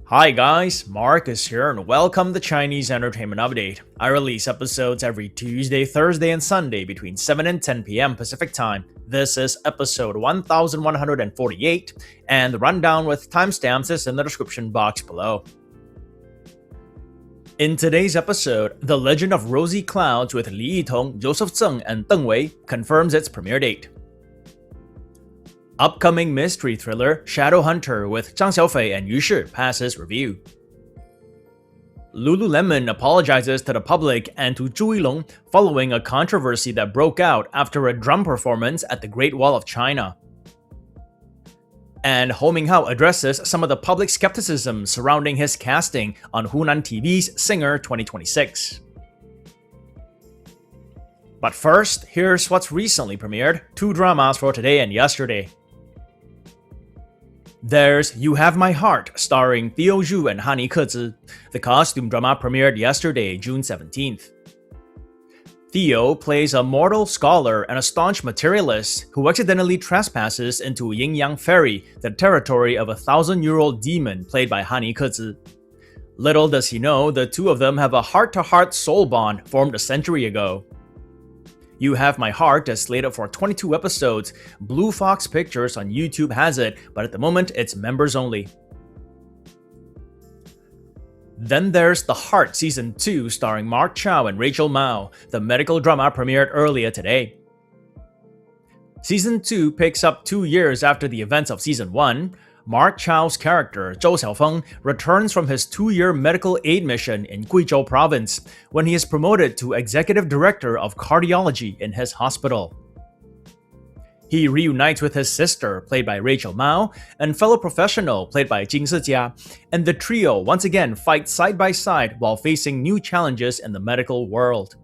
Hi guys, Marcus here and welcome to Chinese Entertainment Update. I release episodes every Tuesday, Thursday, and Sunday between 7 and 10 p.m. Pacific Time. This is episode 1148, and the rundown with timestamps is in the description box below. In today's episode, The Legend of Rosy Clouds with Li Yitong, Joseph Tseng, and Deng Wei confirms its premiere date. Upcoming mystery thriller Shadow Hunter with Zhang Xiaofei and Yu Shi passes review. Lululemon apologizes to the public and to Zhu Yilong following a controversy that broke out after a drum performance at the Great Wall of China. And Hou Minghao addresses some of the public skepticism surrounding his casting on Hunan TV's Singer 2026. But first, here's what's recently premiered, two dramas for today and yesterday. There's You Have My Heart, starring Theo Zhu and Hani Kezi. The costume drama premiered yesterday, June 17th. Theo plays a mortal scholar and a staunch materialist who accidentally trespasses into Yin-Yang Ferry, the territory of a 1,000-year-old demon played by Hani Kezi. Little does he know, the two of them have a heart-to-heart soul bond formed a century ago. You Have My Heart is slated for 22 episodes. Blue Fox Pictures on YouTube has it, but at the moment it's members only. Then there's The Heart Season 2 starring Mark Chow and Rachel Mao. The medical drama premiered earlier today. Season 2 picks up 2 years after the events of Season 1. Mark Chow's character, Zhou Xiaofeng, returns from his 2-year medical aid mission in Guizhou province when he is promoted to executive director of cardiology in his hospital. He reunites with his sister, played by Rachel Mao, and fellow professional, played by Jing Sijia, and the trio once again fight side by side while facing new challenges in the medical world.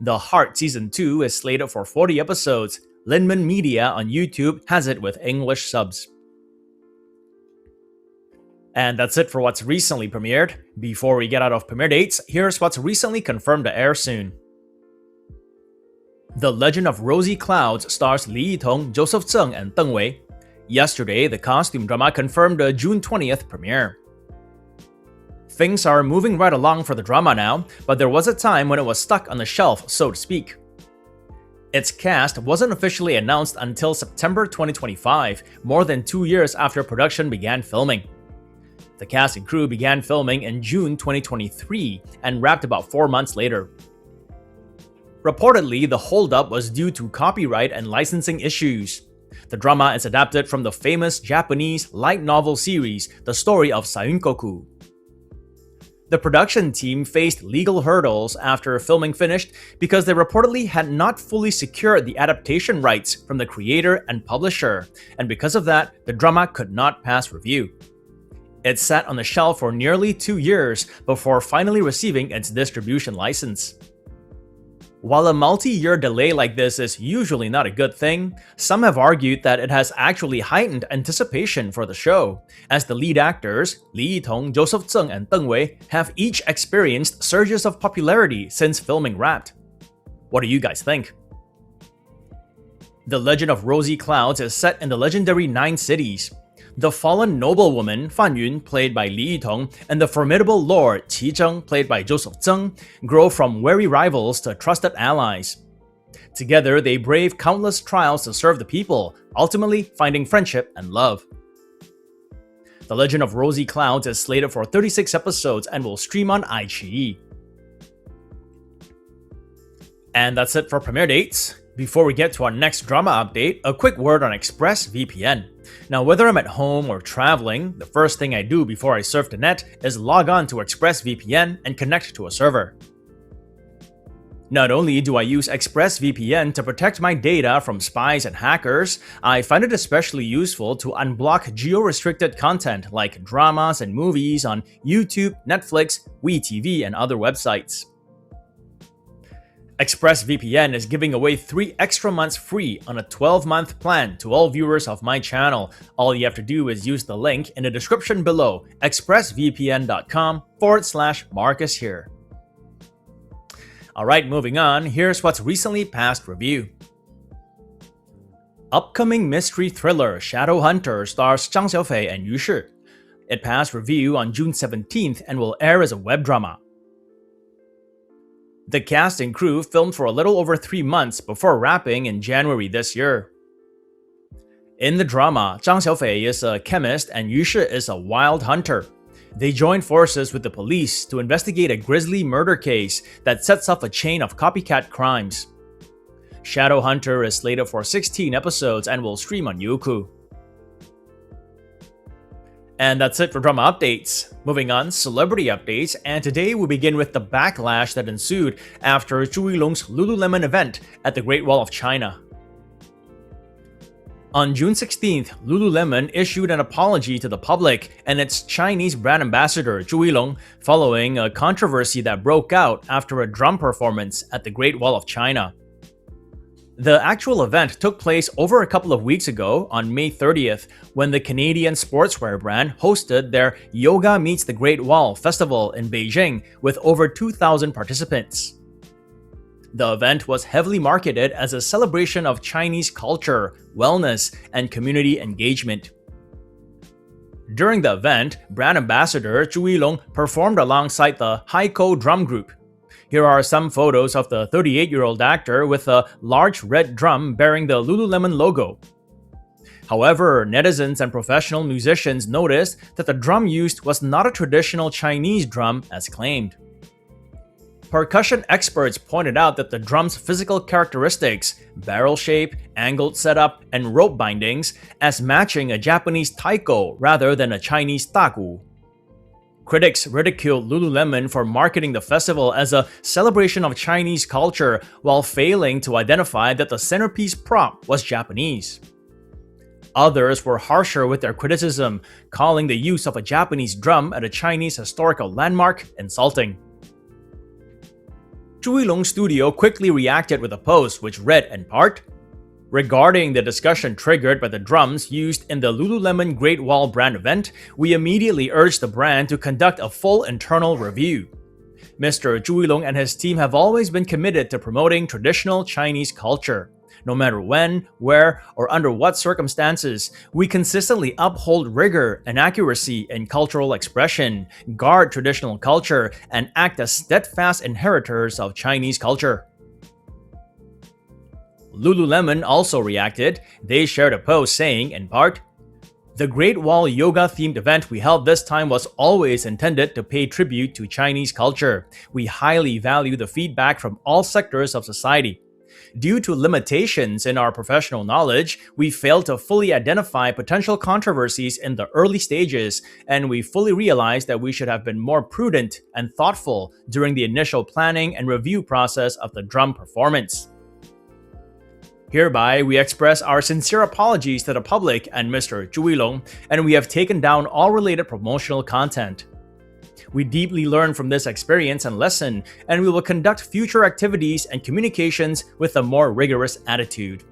The Heart Season 2 is slated for 40 episodes. Linman Media on YouTube has it with English subs. And that's it for what's recently premiered. Before we get out of premiere dates, here's what's recently confirmed to air soon. The Legend of Rosy Clouds stars Li Yitong, Joseph Tseng, and Deng Wei. Yesterday, the costume drama confirmed a June 20th premiere. Things are moving right along for the drama now, but there was a time when it was stuck on the shelf, so to speak. Its cast wasn't officially announced until September 2025, more than 2 years after production began filming. The cast and crew began filming in June 2023 and wrapped about 4 months later. Reportedly, the holdup was due to copyright and licensing issues. The drama is adapted from the famous Japanese light novel series, The Story of Sayunkoku. The production team faced legal hurdles after filming finished because they reportedly had not fully secured the adaptation rights from the creator and publisher, and because of that, the drama could not pass review. It sat on the shelf for nearly 2 years before finally receiving its distribution license. While a multi-year delay like this is usually not a good thing, some have argued that it has actually heightened anticipation for the show, as the lead actors, Li Yitong, Joseph Tseng, and Deng Wei, have each experienced surges of popularity since filming wrapped. What do you guys think? The Legend of Rosy Clouds is set in the legendary 9 cities. The fallen noblewoman Fan Yun, played by Li Yitong, and the formidable lord Qi Zheng, played by Joseph Tseng, grow from wary rivals to trusted allies. Together, they brave countless trials to serve the people, ultimately finding friendship and love. The Legend of Rosy Clouds is slated for 36 episodes and will stream on iQIYI. And that's it for premiere dates. Before we get to our next drama update, a quick word on ExpressVPN. Now, whether I'm at home or traveling, the first thing I do before I surf the net is log on to ExpressVPN and connect to a server. Not only do I use ExpressVPN to protect my data from spies and hackers, I find it especially useful to unblock geo-restricted content like dramas and movies on YouTube, Netflix, WeTV, and other websites. ExpressVPN is giving away 3 extra months free on a 12-month plan to all viewers of my channel. All you have to do is use the link in the description below, expressvpn.com/Marcus here. Alright, moving on, here's what's recently passed review. Upcoming mystery thriller Shadow Hunter stars Zhang Xiaofei and Yu Shi. It passed review on June 17th and will air as a web drama. The cast and crew filmed for a little over 3 months before wrapping in January this year. In the drama, Zhang Xiaofei is a chemist and Yu Shi is a wild hunter. They join forces with the police to investigate a grisly murder case that sets off a chain of copycat crimes. Shadowhunter is slated for 16 episodes and will stream on Youku. And that's it for drama updates. Moving on, celebrity updates, and today we begin with the backlash that ensued after Zhu Yilong's Lululemon event at the Great Wall of China. On June 16th, Lululemon issued an apology to the public and its Chinese brand ambassador Zhu Yilong following a controversy that broke out after a drum performance at the Great Wall of China. The actual event took place over a couple of weeks ago on May 30th when the Canadian sportswear brand hosted their Yoga Meets the Great Wall festival in Beijing with over 2,000 participants. The event was heavily marketed as a celebration of Chinese culture, wellness, and community engagement. During the event, brand ambassador Zhu Yilong performed alongside the Hou drum group. Here are some photos of the 38-year-old actor with a large red drum bearing the Lululemon logo. However, netizens and professional musicians noticed that the drum used was not a traditional Chinese drum as claimed. Percussion experts pointed out that the drum's physical characteristics, barrel shape, angled setup, and rope bindings, as matching a Japanese taiko rather than a Chinese taku. Critics ridiculed Lululemon for marketing the festival as a celebration of Chinese culture while failing to identify that the centerpiece prop was Japanese. Others were harsher with their criticism, calling the use of a Japanese drum at a Chinese historical landmark insulting. Zhu Yilong's studio quickly reacted with a post which read in part, "Regarding the discussion triggered by the drums used in the Lululemon Great Wall brand event, we immediately urged the brand to conduct a full internal review. Mr. Zhu Yilong and his team have always been committed to promoting traditional Chinese culture. No matter when, where, or under what circumstances, we consistently uphold rigor and accuracy in cultural expression, guard traditional culture, and act as steadfast inheritors of Chinese culture." Lululemon also reacted. They shared a post saying, in part, "The Great Wall yoga-themed event we held this time was always intended to pay tribute to Chinese culture. We highly value the feedback from all sectors of society. Due to limitations in our professional knowledge, we failed to fully identify potential controversies in the early stages, and we fully realized that we should have been more prudent and thoughtful during the initial planning and review process of the drum performance. Hereby, we express our sincere apologies to the public and Mr. Zhu Yilong, and we have taken down all related promotional content. We deeply learned from this experience and lesson, and we will conduct future activities and communications with a more rigorous attitude."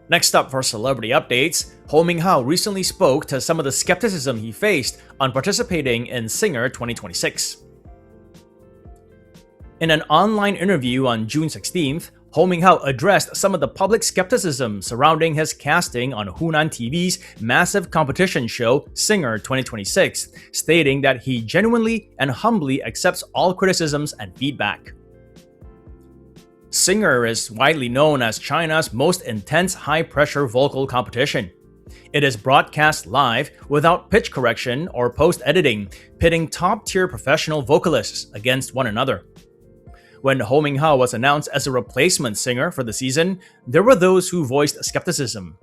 Next up for celebrity updates, Hou Minghao recently spoke to some of the skepticism he faced on participating in Singer 2026. In an online interview on June 16th, Hou Minghao addressed some of the public skepticism surrounding his casting on Hunan TV's massive competition show Singer 2026, stating that he genuinely and humbly accepts all criticisms and feedback. Singer is widely known as China's most intense high-pressure vocal competition. It is broadcast live without pitch correction or post-editing, pitting top-tier professional vocalists against one another. When Hou Minghao was announced as a replacement singer for the season, there were those who voiced skepticism.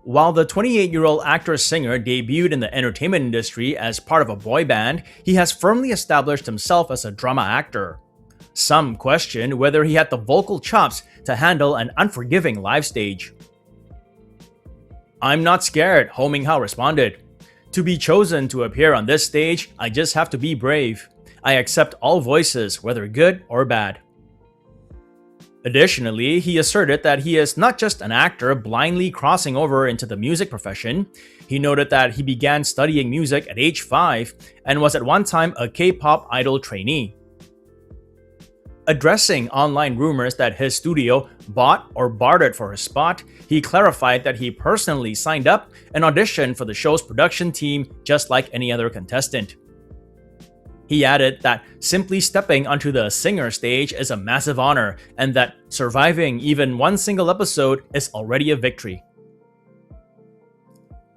While the 28-year-old actor-singer debuted in the entertainment industry as part of a boy band, he has firmly established himself as a drama actor. Some questioned whether he had the vocal chops to handle an unforgiving live stage. "I'm not scared," Hou Minghao responded. "To be chosen to appear on this stage, I just have to be brave. I accept all voices, whether good or bad." Additionally, he asserted that he is not just an actor blindly crossing over into the music profession. He noted that he began studying music at age 5 and was at one time a K-pop idol trainee. Addressing online rumors that his studio bought or bartered for his spot, he clarified that he personally signed up and auditioned for the show's production team just like any other contestant. He added that simply stepping onto the singer stage is a massive honor and that surviving even one single episode is already a victory.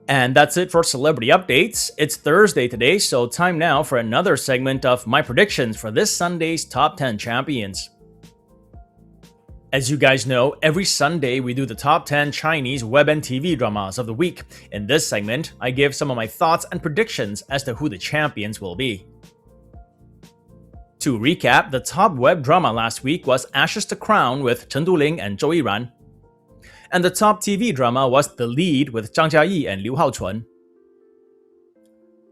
And that's it for celebrity updates. It's Thursday today, so time now for another segment of my predictions for this Sunday's Top 10 Champions. As you guys know, every Sunday we do the top 10 Chinese web and TV dramas of the week. In this segment, I give some of my thoughts and predictions as to who the champions will be. To recap, the top web drama last week was Ashes to Crown with Chen Duling and Zhou Yiran. And the top TV drama was The Lead with Zhang Jiayi and Liu Haochun.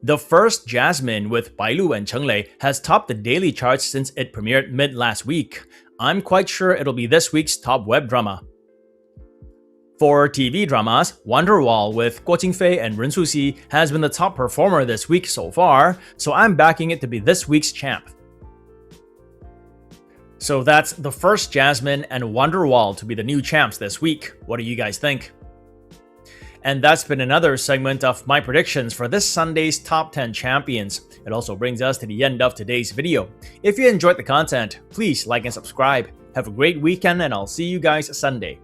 The First Jasmine with Bai Lu and Cheng Lei has topped the daily charts since it premiered mid last week. I'm quite sure it'll be this week's top web drama. For TV dramas, Wonderwall with Guo Jingfei and Ren Suxi has been the top performer this week so far, so I'm backing it to be this week's champ. So that's The First Jasmine and Wonderwall to be the new champs this week. What do you guys think? And that's been another segment of my predictions for this Sunday's Top 10 Champions. It also brings us to the end of today's video. If you enjoyed the content, please like and subscribe. Have a great weekend and I'll see you guys Sunday.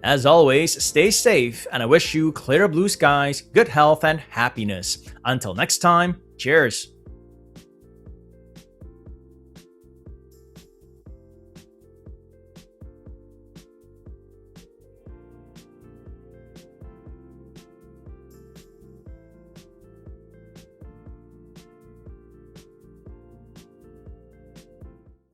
As always, stay safe and I wish you clear blue skies, good health and happiness. Until next time, cheers!